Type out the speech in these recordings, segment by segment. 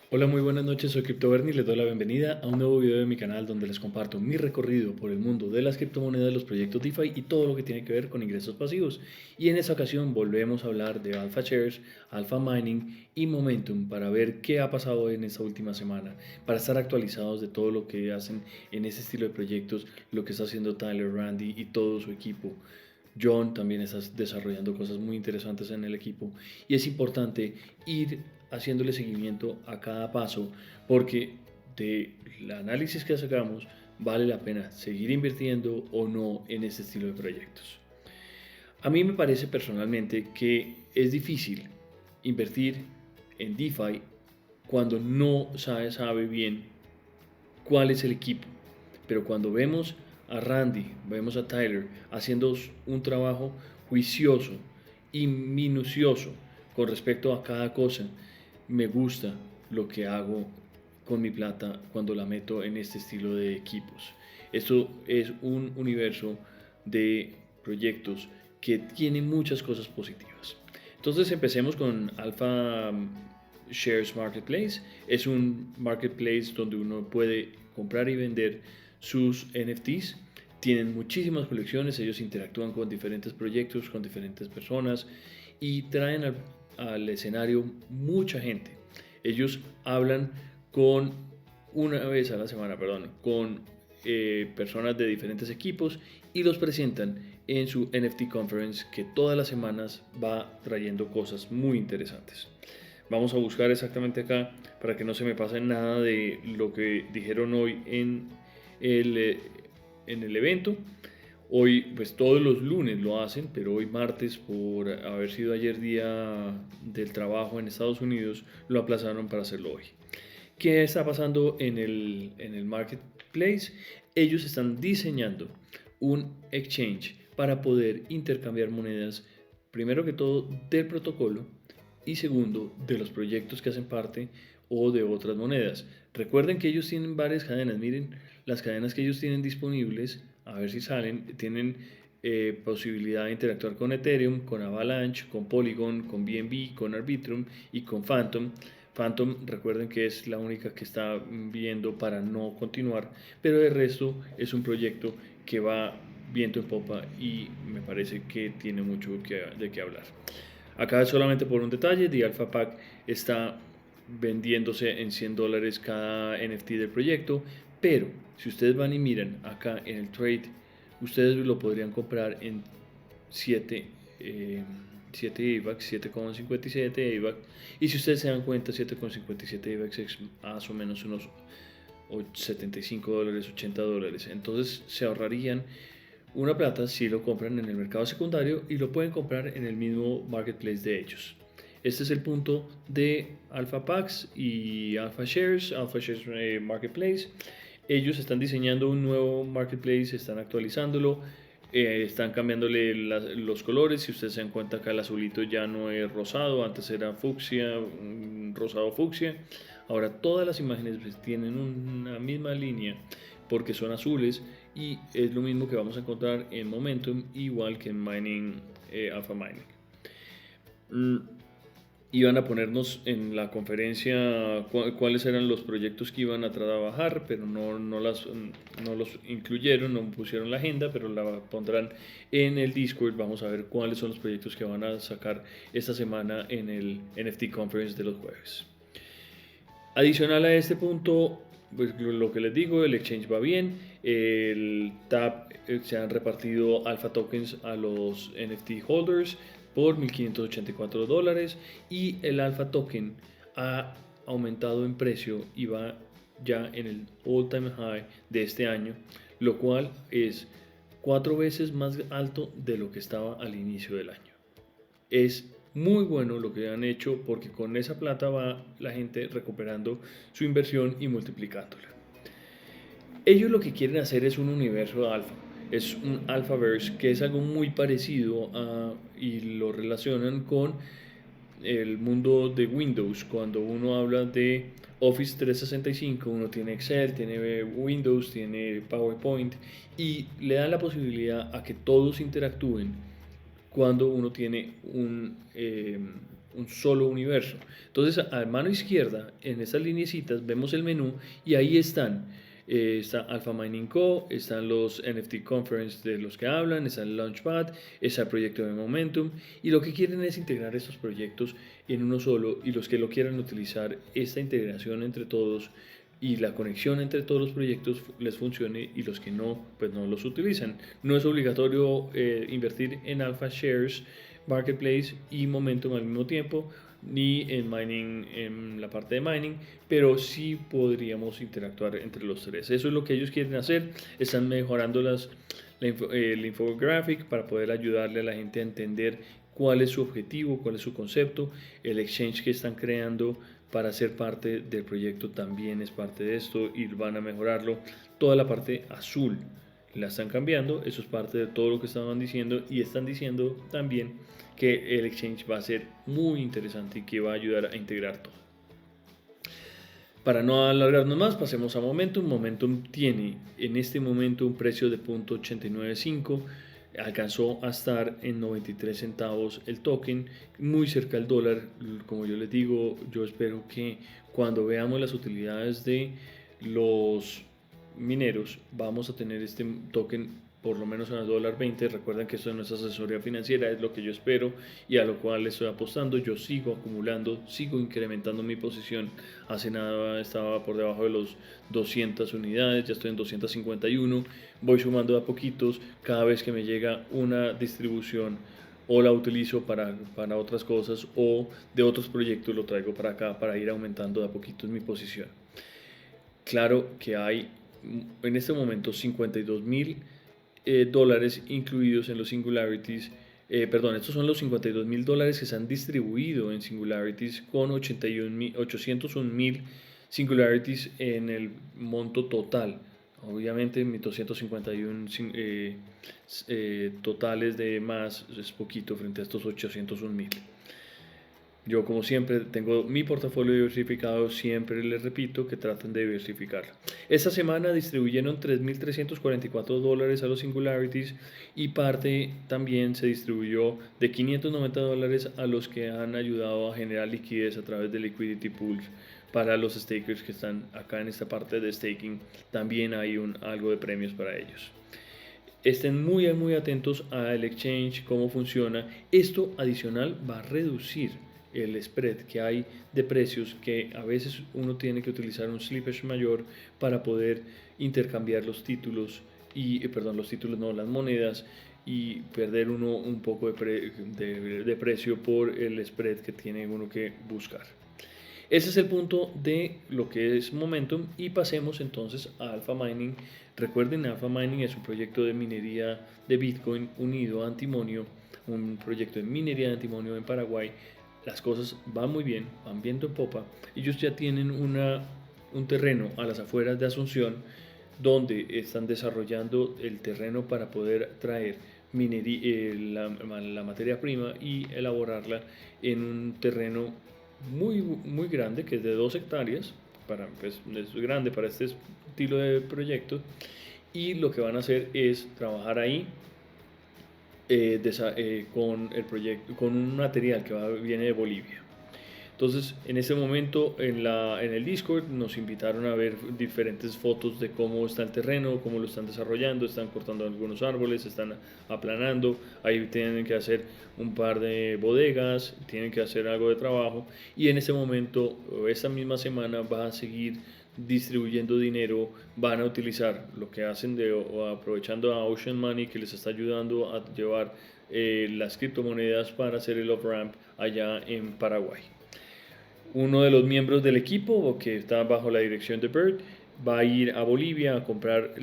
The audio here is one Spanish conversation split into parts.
Hola, muy buenas noches, soy CryptoBernie y les doy la bienvenida a un nuevo video de mi canal donde les comparto mi recorrido por el mundo de las criptomonedas, los proyectos DeFi y todo lo que tiene que ver con ingresos pasivos. Y en esta ocasión volvemos a hablar de Alpha Shares, Alpha Mining y Momentum para ver qué ha pasado en esta última semana, para estar actualizados de todo lo que hacen en ese estilo de proyectos, lo que está haciendo Tyler, Randy y todo su equipo. John también está desarrollando cosas muy interesantes en el equipo y es importante ir haciéndole seguimiento a cada paso porque del análisis que sacamos vale la pena seguir invirtiendo o no en este estilo de proyectos. A mí me parece personalmente que es difícil invertir en DeFi cuando no sabe bien cuál es el equipo. Pero cuando vemos a Randy, vemos a Tyler haciendo un trabajo juicioso y minucioso con respecto a cada cosa, me gusta lo que hago con mi plata cuando la meto en este estilo de equipos. Esto es un universo de proyectos que tiene muchas cosas positivas. Entonces empecemos con Alpha Shares Marketplace. Es un marketplace donde uno puede comprar y vender sus NFTs. Tienen muchísimas colecciones, ellos interactúan con diferentes proyectos, con diferentes personas y traen al escenario mucha gente. Ellos hablan con una vez a la semana, perdón, con personas de diferentes equipos y los presentan en su NFT Conference que todas las semanas va trayendo cosas muy interesantes. Vamos a buscar exactamente acá para que no se me pase nada de lo que dijeron hoy el, eh, en el evento. Hoy, pues todos los lunes lo hacen, pero hoy martes, por haber sido ayer día del trabajo en Estados Unidos, lo aplazaron para hacerlo hoy. ¿Qué está pasando en el marketplace? Ellos están diseñando un exchange para poder intercambiar monedas, primero que todo del protocolo y segundo de los proyectos que hacen parte o de otras monedas. Recuerden que ellos tienen varias cadenas, miren las cadenas que ellos tienen disponibles, a ver si salen, tienen posibilidad de interactuar con Ethereum, con Avalanche, con Polygon, con BNB, con Arbitrum y con Phantom. Phantom, recuerden que es la única que está viendo para no continuar, pero el resto es un proyecto que va viento en popa y me parece que tiene mucho de qué hablar. Acá solamente por un detalle, The Alpha Pack está vendiéndose en $100 cada NFT del proyecto, pero si ustedes van y miran acá en el trade, ustedes lo podrían comprar en 7 7 AVAX, 7,57 AVAX, y si ustedes se dan cuenta, 7,57 AVAX es más o menos unos $75, $80. Entonces se ahorrarían una plata si lo compran en el mercado secundario y lo pueden comprar en el mismo marketplace de ellos. Este es el punto de Alpha Packs y Alpha Shares, Marketplace. Ellos están diseñando un nuevo marketplace, están actualizándolo, están cambiándole los colores. Si ustedes se dan cuenta, acá el azulito ya no es rosado, antes era fucsia, rosado fucsia. Ahora todas las imágenes pues, tienen una misma línea porque son azules y es lo mismo que vamos a encontrar en Momentum, igual que en Mining, Alpha Mining. Iban a ponernos en la conferencia cuáles eran los proyectos que iban a trabajar, pero no los incluyeron, no pusieron la agenda, pero la pondrán en el Discord. Vamos a ver cuáles son los proyectos que van a sacar esta semana en el NFT Conference de los jueves. Adicional a este punto, pues lo que les digo, el exchange va bien, el TAP se han repartido alpha tokens a los NFT holders por $1.584 y el alpha token ha aumentado en precio y va ya en el all time high de este año, lo cual es 4 veces más alto de lo que estaba al inicio del año. Es muy bueno lo que han hecho porque con esa plata va la gente recuperando su inversión y multiplicándola. Ellos lo que quieren hacer es un universo alfa, es un alphaverse que es algo muy parecido a, y lo relacionan con el mundo de Windows. Cuando uno habla de Office 365, uno tiene Excel, tiene Windows, tiene PowerPoint y le dan la posibilidad a que todos interactúen cuando uno tiene un solo universo. Entonces, a mano izquierda, en estas lineecitas, vemos el menú y ahí están. Está Alpha Mining Co., están los NFT Conference de los que hablan, está el Launchpad, está el proyecto de Momentum, y lo que quieren es integrar estos proyectos en uno solo, y los que lo quieran utilizar, esta integración entre todos y la conexión entre todos los proyectos les funcione, y los que no, pues no los utilizan. No es obligatorio invertir en Alpha Shares, Marketplace y Momentum al mismo tiempo, ni en mining, en la parte de mining, pero sí podríamos interactuar entre los tres. Eso es lo que ellos quieren hacer. Están mejorando el infographic para poder ayudarle a la gente a entender cuál es su objetivo, cuál es su concepto. El exchange que están creando para ser parte del proyecto también es parte de esto y van a mejorarlo. Toda la parte azul la están cambiando, eso es parte de todo lo que estaban diciendo, y están diciendo también que el exchange va a ser muy interesante y que va a ayudar a integrar todo. Para no alargarnos más, pasemos a Momentum. Momentum tiene en este momento un precio de .895, alcanzó a estar en 93 centavos el token, muy cerca al dólar. Como yo les digo, yo espero que cuando veamos las utilidades de los mineros, vamos a tener este token por lo menos en el $1.20. Recuerden que esto no es asesoría financiera, es lo que yo espero y a lo cual le estoy apostando. Yo sigo acumulando, sigo incrementando mi posición. Hace nada estaba por debajo de los 200 unidades, ya estoy en 251. Voy sumando de a poquitos. Cada vez que me llega una distribución, o la utilizo para otras cosas, o de otros proyectos lo traigo para acá para ir aumentando de a poquitos mi posición. Claro que hay en este momento 52.000 dólares incluidos en los singularities. Estos son los 52.000 dólares que se han distribuido en singularities, con 801.000 singularities en el monto total. Obviamente mis 251 totales de más es poquito frente a estos 801.000. Yo, como siempre, tengo mi portafolio diversificado. Siempre les repito que traten de diversificarlo. Esta semana distribuyeron 3.344 dólares a los singularities, y parte también se distribuyó de 590 dólares a los que han ayudado a generar liquidez a través de liquidity pools. Para los stakers que están acá en esta parte de staking, también hay algo de premios para ellos. Estén muy atentos al exchange, cómo funciona. Esto adicional va a reducir el spread que hay de precios, que a veces uno tiene que utilizar un slippage mayor para poder intercambiar los títulos, las monedas, y perder uno un poco de precio por el spread que tiene uno que buscar. Ese es el punto de lo que es Momentum, y pasemos entonces a Alpha Mining. Recuerden, Alpha Mining es un proyecto de minería de Bitcoin unido a Antimonio, un proyecto de minería de antimonio en Paraguay. Las cosas van muy bien, van viento en popa. Ellos ya tienen un terreno a las afueras de Asunción, donde están desarrollando el terreno para poder traer la materia prima y elaborarla en un terreno muy grande, que es de 2 hectáreas. Es grande para este estilo de proyecto, y lo que van a hacer es trabajar ahí con el proyecto, con un material que viene de Bolivia. Entonces, en este momento en el Discord nos invitaron a ver diferentes fotos de cómo está el terreno, cómo lo están desarrollando. Están cortando algunos árboles, están aplanando, ahí tienen que hacer un par de bodegas, tienen que hacer algo de trabajo, y en este momento, esta misma semana, va a seguir distribuyendo dinero. Van a utilizar lo que hacen aprovechando a Ocean Money, que les está ayudando a llevar las criptomonedas para hacer el off-ramp allá en Paraguay. Uno de los miembros del equipo, que está bajo la dirección de Bird, va a ir a Bolivia a comprar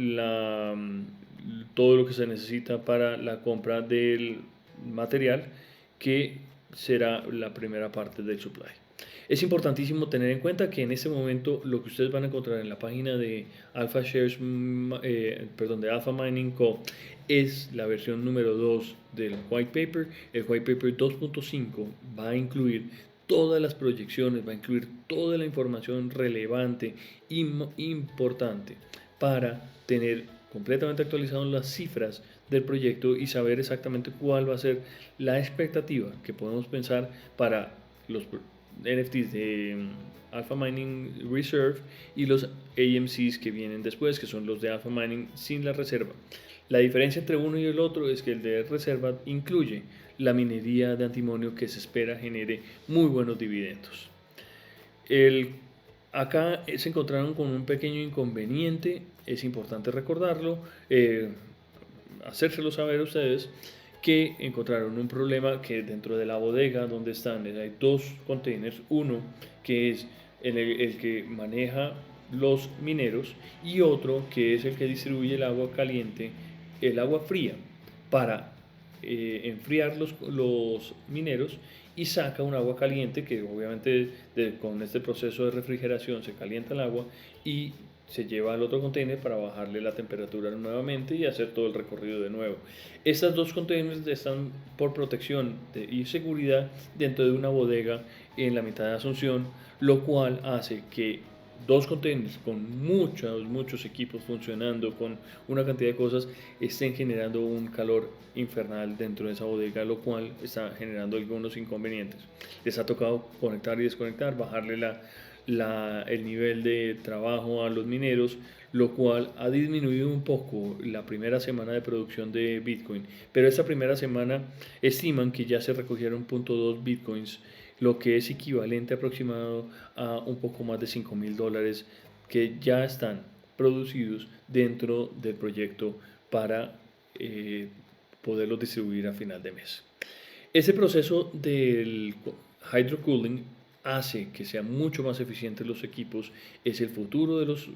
todo lo que se necesita para la compra del material, que será la primera parte del supply. Es importantísimo tener en cuenta que en este momento lo que ustedes van a encontrar en la página de Alpha Shares, de Alpha Mining Co., es la versión número 2 del white paper. El white paper 2.5 va a incluir todas las proyecciones, va a incluir toda la información relevante y importante para tener completamente actualizadas las cifras del proyecto y saber exactamente cuál va a ser la expectativa que podemos pensar para los NFTs de Alpha Mining Reserve y los AMCs que vienen después, que son los de Alpha Mining sin la reserva. La diferencia entre uno y el otro es que el de reserva incluye la minería de antimonio que se espera genere muy buenos dividendos. Acá se encontraron con un pequeño inconveniente, es importante recordarlo, hacérselo saber a ustedes, que encontraron un problema que dentro de la bodega donde están hay dos containers, uno que es el que maneja los mineros y otro que es el que distribuye el agua caliente, el agua fría para enfriar los mineros y saca un agua caliente que obviamente con este proceso de refrigeración se calienta el agua y se lleva al otro container para bajarle la temperatura nuevamente y hacer todo el recorrido de nuevo. Estas dos containers están por protección y seguridad dentro de una bodega en la mitad de Asunción, lo cual hace que dos containers con muchos equipos funcionando, con una cantidad de cosas, estén generando un calor infernal dentro de esa bodega, lo cual está generando algunos inconvenientes. Les ha tocado conectar y desconectar, bajarle el nivel de trabajo a los mineros, lo cual ha disminuido un poco la primera semana de producción de Bitcoin, pero esta primera semana estiman que ya se recogieron 0.2 Bitcoins, lo que es equivalente aproximado a un poco más de $5,000 que ya están producidos dentro del proyecto para poderlos distribuir a final de mes. Ese proceso del hydrocooling hace que sean mucho más eficientes los equipos, es el futuro de los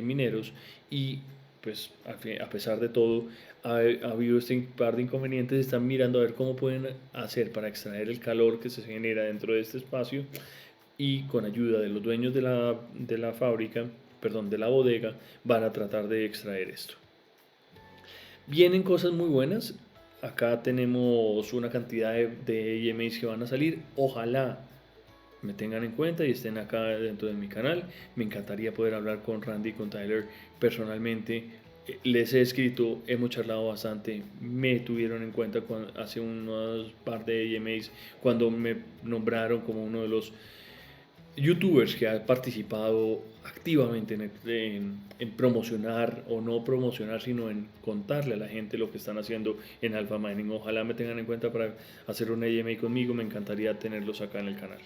mineros y pues a pesar de todo ha habido este par de inconvenientes, están mirando a ver cómo pueden hacer para extraer el calor que se genera dentro de este espacio y con ayuda de los dueños de la fábrica, perdón, de la bodega, van a tratar de extraer esto. Vienen cosas muy buenas. Acá tenemos una cantidad de EMAs que van a salir. Ojalá me tengan en cuenta y estén acá dentro de mi canal. Me encantaría poder hablar con Randy y con Tyler personalmente. Les he escrito, hemos charlado bastante. Me tuvieron en cuenta hace unos par de EMAs cuando me nombraron como uno de los youtubers que ha participado activamente en promocionar o no promocionar, sino en contarle a la gente lo que están haciendo en Alpha Mining. Ojalá me tengan en cuenta para hacer una AMA conmigo, me encantaría tenerlos acá en el canal.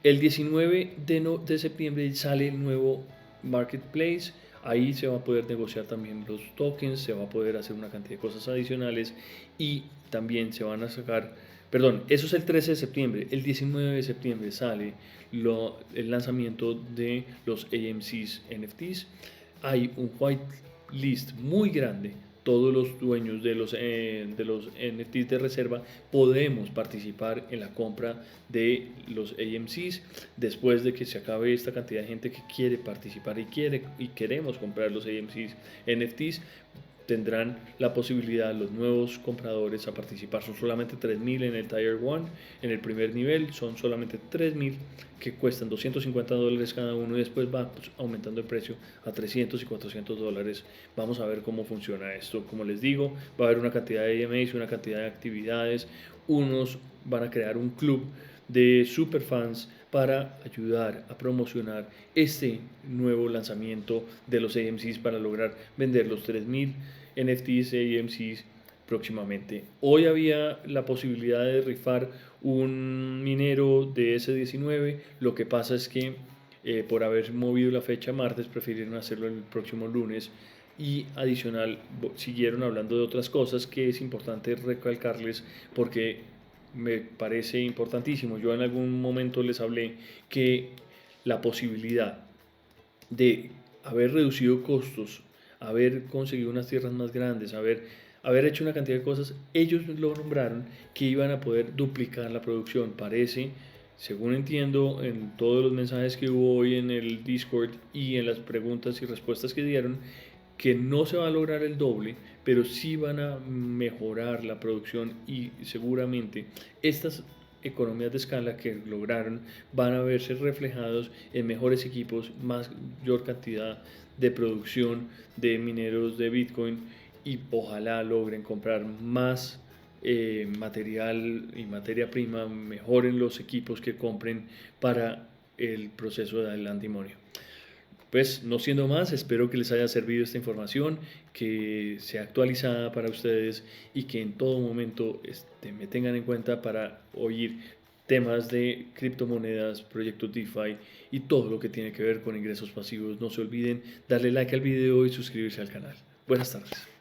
El 19 de septiembre sale el nuevo Marketplace, ahí se va a poder negociar también los tokens, se va a poder hacer una cantidad de cosas adicionales y también se van a sacar, perdón, eso es el 13 de septiembre, el 19 de septiembre sale el lanzamiento de los AMCs NFTs, hay un white list muy grande, todos los dueños de los NFTs de reserva podemos participar en la compra de los AMCs después de que se acabe esta cantidad de gente que quiere participar y queremos comprar los AMCs NFTs. Tendrán la posibilidad los nuevos compradores a participar. Son solamente 3,000 en el Tier 1, en el primer nivel son solamente 3,000 que cuestan $250 cada uno y después va aumentando el precio a $300 y $400. Vamos a ver cómo funciona esto. Como les digo, va a haber una cantidad de EMAs, una cantidad de actividades. Unos van a crear un club de superfans para ayudar a promocionar este nuevo lanzamiento de los AMCs para lograr vender los 3,000 NFTs e AMCs próximamente. Hoy había la posibilidad de rifar un minero de S19, lo que pasa es que por haber movido la fecha martes prefirieron hacerlo el próximo lunes y adicional siguieron hablando de otras cosas que es importante recalcarles porque me parece importantísimo. Yo en algún momento les hablé que la posibilidad de haber reducido costos, haber conseguido unas tierras más grandes, haber hecho una cantidad de cosas, ellos lo nombraron que iban a poder duplicar la producción. Parece, según entiendo, en todos los mensajes que hubo hoy en el Discord y en las preguntas y respuestas que dieron, que no se va a lograr el doble, pero sí van a mejorar la producción y seguramente estas economías de escala que lograron van a verse reflejados en mejores equipos, mayor cantidad de producción de mineros de Bitcoin y ojalá logren comprar más material y materia prima, mejoren los equipos que compren para el proceso del antimonio. Pues no siendo más, espero que les haya servido esta información, que sea actualizada para ustedes y que en todo momento me tengan en cuenta para oír temas de criptomonedas, proyectos DeFi y todo lo que tiene que ver con ingresos pasivos. No se olviden darle like al video y suscribirse al canal. Buenas tardes.